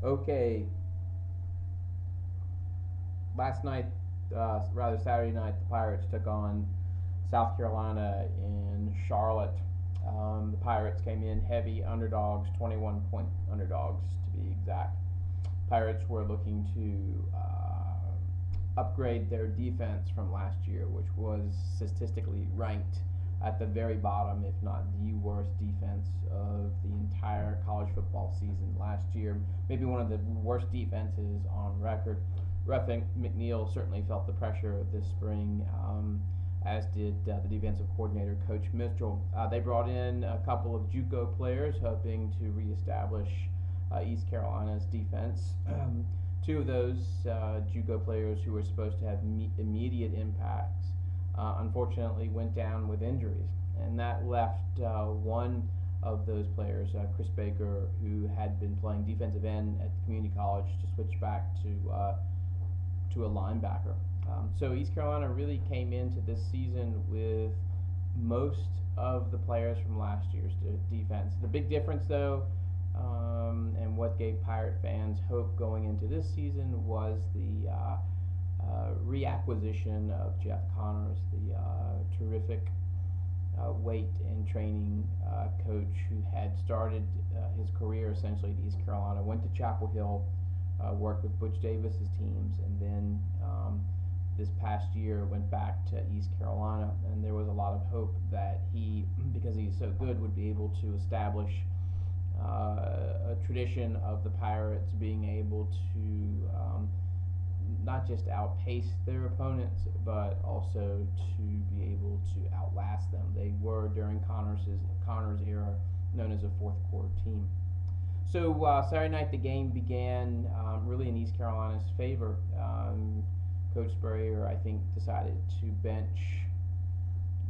Okay, last night, rather Saturday night, the Pirates took on South Carolina in Charlotte. The Pirates came in heavy underdogs, 21-point underdogs to be exact. Pirates were looking to upgrade their defense from last year, which was statistically ranked at the very bottom, if not the worst defense of the entire college football season last year. Maybe one of the worst defenses on record. Ruffin McNeil certainly felt the pressure this spring, as did the defensive coordinator, Coach Mitchell. They brought in a couple of JUCO players, hoping to reestablish East Carolina's defense. Two of those JUCO players who were supposed to have immediate impacts unfortunately went down with injuries, and that left one of those players, Chris Baker, who had been playing defensive end at community college, to switch back to a linebacker. So East Carolina really came into this season with most of the players from last year's defense. The big difference, though, and what gave Pirate fans hope going into this season, was the reacquisition of Jeff Connors, the terrific weight and training coach who had started his career essentially at East Carolina, went to Chapel Hill, worked with Butch Davis's teams, and then this past year went back to East Carolina. And there was a lot of hope that he, because he's so good, would be able to establish a tradition of the Pirates being able to not just outpace their opponents, but also to be able to outlast them. They were, during Connors' era, known as a fourth quarter team. So Saturday night the game began really in East Carolina's favor. Coach Spurrier, I think, decided to bench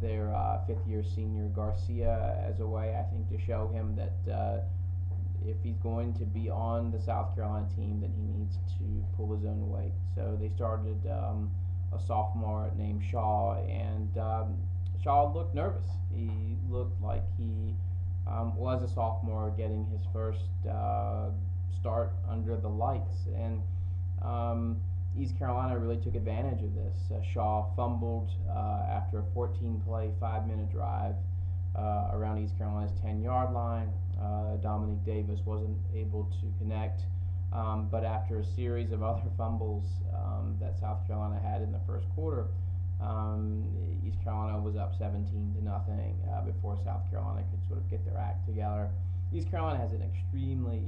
their fifth-year senior Garcia as a way, I think, to show him that if he's going to be on the South Carolina team, then he needs to pull his own weight. So they started a sophomore named Shaw, and Shaw looked nervous. He looked like he was a sophomore getting his first start under the lights, and East Carolina really took advantage of this. Shaw fumbled after a 14-play, 5-minute drive around East Carolina's 10-yard line. Dominique Davis wasn't able to connect, but after a series of other fumbles that South Carolina had in the first quarter, East Carolina was up 17-0 before South Carolina could sort of get their act together. East Carolina has an extremely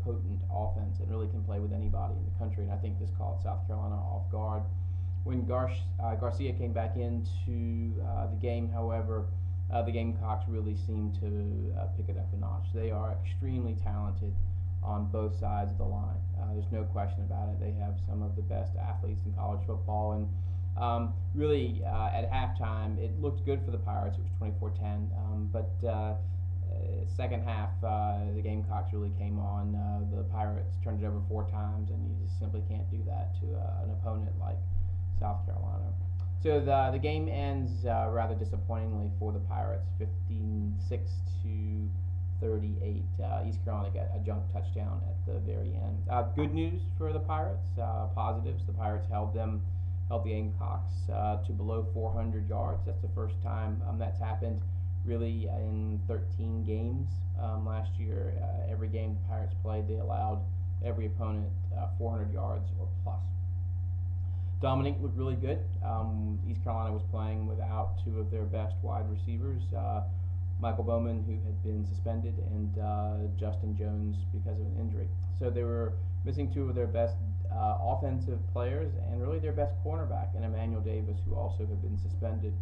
potent offense and really can play with anybody in the country, and I think this caught South Carolina off guard. When Garcia came back into the game, however, the Gamecocks really seemed to pick it up a notch. They are extremely talented on both sides of the line. There's no question about it. They have some of the best athletes in college football, and really at halftime it looked good for the Pirates. It was 24-10, but second half the Gamecocks really came on. The Pirates turned it over 4 times, and you just simply can't do that to an opponent like South Carolina. So the game ends rather disappointingly for the Pirates, 56-38. East Carolina got a junk touchdown at the very end. Good news for the Pirates, positives. The Pirates held the Gamecocks to below 400 yards. That's the first time that's happened really in 13 games last year. Every game the Pirates played, they allowed every opponent 400 yards or plus. Dominique looked really good. East Carolina was playing without 2 of their best wide receivers, Michael Bowman, who had been suspended, and Justin Jones because of an injury. So they were missing 2 of their best offensive players and really their best cornerback, and Emmanuel Davis, who also had been suspended.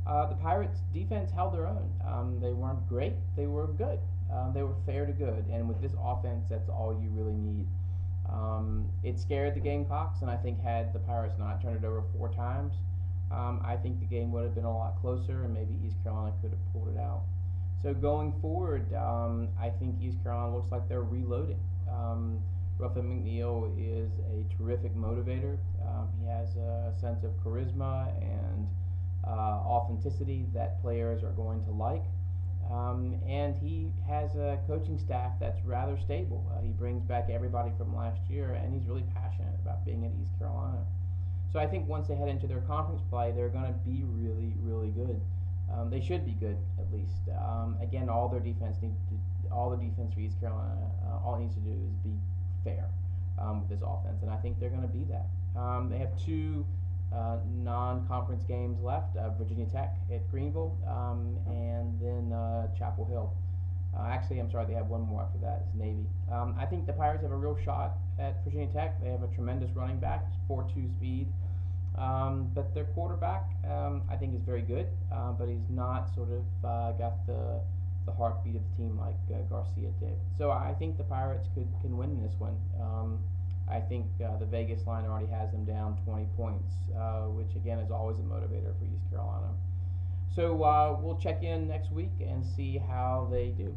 The Pirates' defense held their own. They weren't great. They were good. They were fair to good, and with this offense, that's all you really need. It scared the Gamecocks, and I think had the Pirates not turned it over 4 times, I think the game would have been a lot closer, and maybe East Carolina could have pulled it out. So going forward, I think East Carolina looks like they're reloading. Ruffin McNeil is a terrific motivator. He has a sense of charisma and authenticity that players are going to like. And he has a coaching staff that's rather stable. He brings back everybody from last year, and he's really passionate about being at East Carolina. So I think once they head into their conference play, they're going to be really, really good. They should be good at least. Again, all the defense for East Carolina, all it needs to do is be fair with this offense, and I think they're going to be that. They have two non-conference games left: Virginia Tech at Greenville, and then Chapel Hill. Actually, I'm sorry, they have one more after that. It's Navy. I think the Pirates have a real shot at Virginia Tech. They have a tremendous running back, 4.2 speed. But their quarterback, I think, is very good, but he's not sort of got the heartbeat of the team like Garcia did. So I think the Pirates can win this one. I think the Vegas line already has them down 20 points, which again is always a motivator for East Carolina. So we'll check in next week and see how they do.